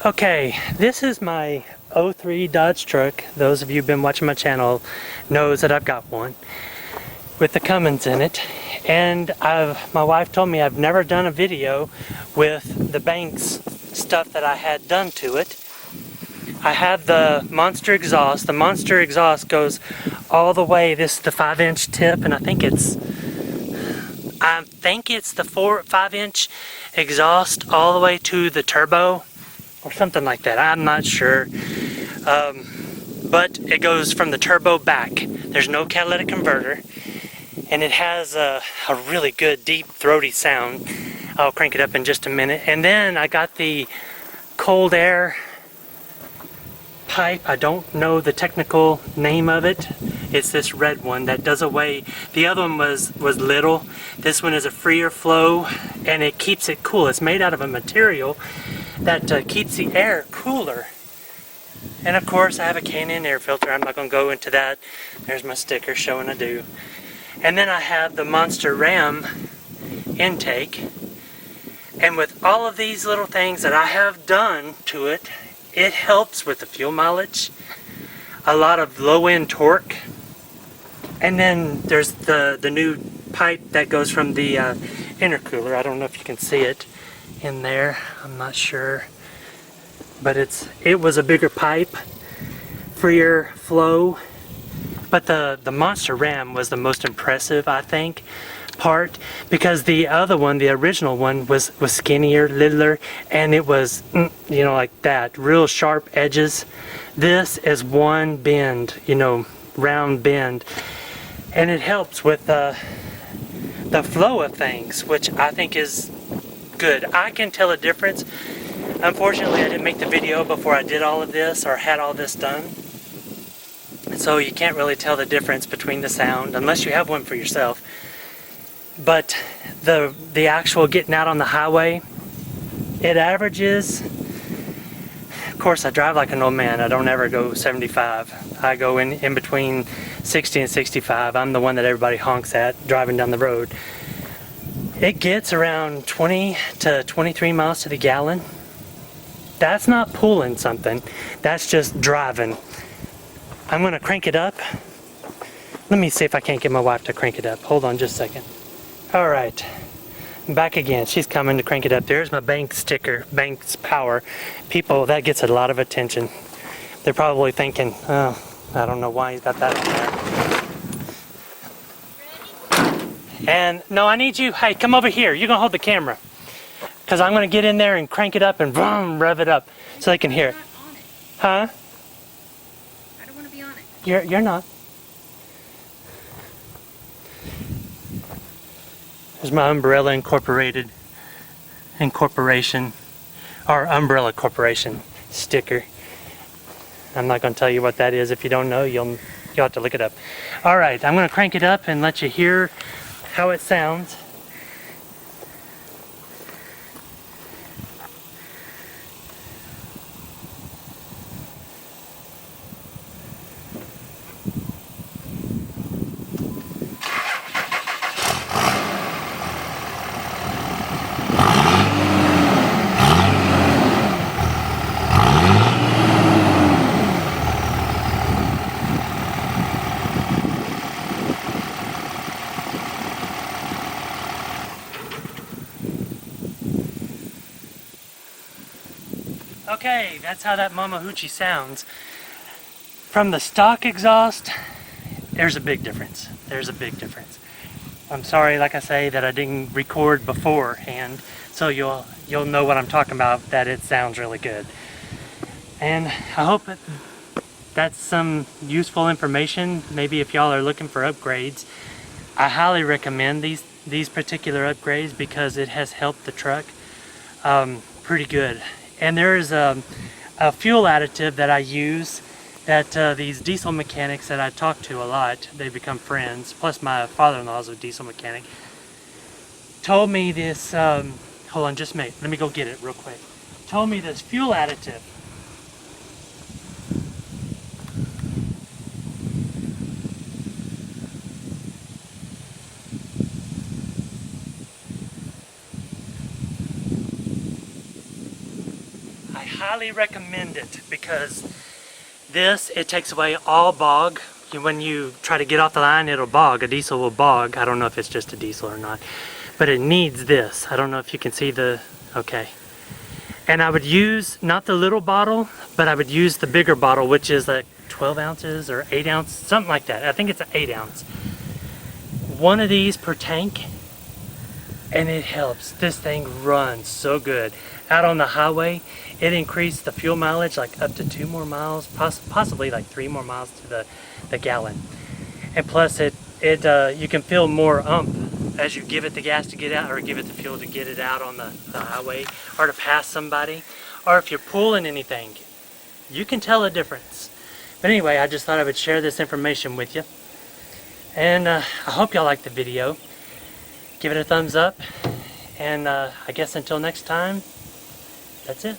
Okay, this is my '03 Dodge truck. Those of you who've been watching my channel knows that I've got one with the Cummins in it. And my wife told me I've never done a video with the Banks stuff that I had done to it. I have the Monster exhaust. The Monster exhaust goes all the way. This is the 5-inch tip, and I think it's the 5-inch exhaust all the way to the turbo or something like that. I'm not sure. But it goes from the turbo back. There's no catalytic converter, and it has a really good deep throaty sound. I'll crank it up in just a minute. And then I got the cold air pipe. I don't know the technical name of it. It's this red one that does away. The other one was little. This one is a freer flow, and it keeps it cool. It's made out of a material that keeps the air cooler. And of course I have a K&N air filter. I'm not going to go into that. There's my sticker showing I do. And then I have the Monster Ram intake. And with all of these little things that I have done to it, it helps with the fuel mileage, a lot of low-end torque. And then there's the new pipe that goes from the intercooler. I don't know if you can see it in there. I'm not sure. But it was a bigger pipe, freer flow. But the Monster Ram was the most impressive, I think, part, because the other one, the original one, was skinnier, littler, and it was, you know, like that, real sharp edges. This is one bend, you know, round bend, and it helps with the flow of things, which I think is good. I can tell a difference. Unfortunately, I didn't make the video before I did all of this or had all this done, so you can't really tell the difference between the sound unless you have one for yourself. But the actual getting out on the highway, it averages, of course I drive like an old man. I don't ever go 75. I go in between 60 and 65. I'm the one that everybody honks at driving down the road. It gets around 20 to 23 miles to the gallon. That's not pulling something. That's just driving. I'm going to crank it up. Let me see if I can't get my wife to crank it up. Hold on just a second. Alright, back again. She's coming to crank it up. There's my Banks sticker, Banks Power. People, that gets a lot of attention. They're probably thinking, oh, I don't know why he's got that on there. And, no, I need you, hey, come over here. You're going to hold the camera. Because I'm going to get in there and crank it up and boom, rev it up so they can hear it. Huh? I don't want to be on it. You're not. There's my Umbrella Incorporation, or Umbrella Corporation sticker. I'm not going to tell you what that is. If you don't know, you'll have to look it up. Alright, I'm going to crank it up and let you hear how it sounds. Okay, that's how that Mama Hoochie sounds. From the stock exhaust, there's a big difference. There's a big difference. I'm sorry, like I say, that I didn't record beforehand, so you'll know what I'm talking about, that it sounds really good. And I hope that's some useful information. Maybe if y'all are looking for upgrades, I highly recommend these particular upgrades because it has helped the truck pretty good. And there is a fuel additive that I use that these diesel mechanics that I talk to a lot, they become friends, plus my father-in-law is a diesel mechanic, told me this, hold on just a minute, let me go get it real quick. Told me this fuel additive. highly recommend it because it takes away all bog. When you try to get off the line, it'll bog. A diesel will bog. I don't know if it's just a diesel or not, but it needs this. I don't know if you can see okay. And I would use, not the little bottle, but I would use the bigger bottle, which is like 12 ounces or 8 ounce, something like that. I think it's an 8 ounce. One of these per tank, and it helps. This thing runs so good. Out on the highway, it increased the fuel mileage like up to 2 more miles, possibly like 3 more miles to the gallon. And plus you can feel more as you give it the gas to get out, or give it the fuel to get it out on the highway, or to pass somebody, or if you're pulling anything, you can tell a difference. But anyway, I just thought I would share this information with you. And I hope y'all liked the video. Give it a thumbs up. And I guess until next time, that's it.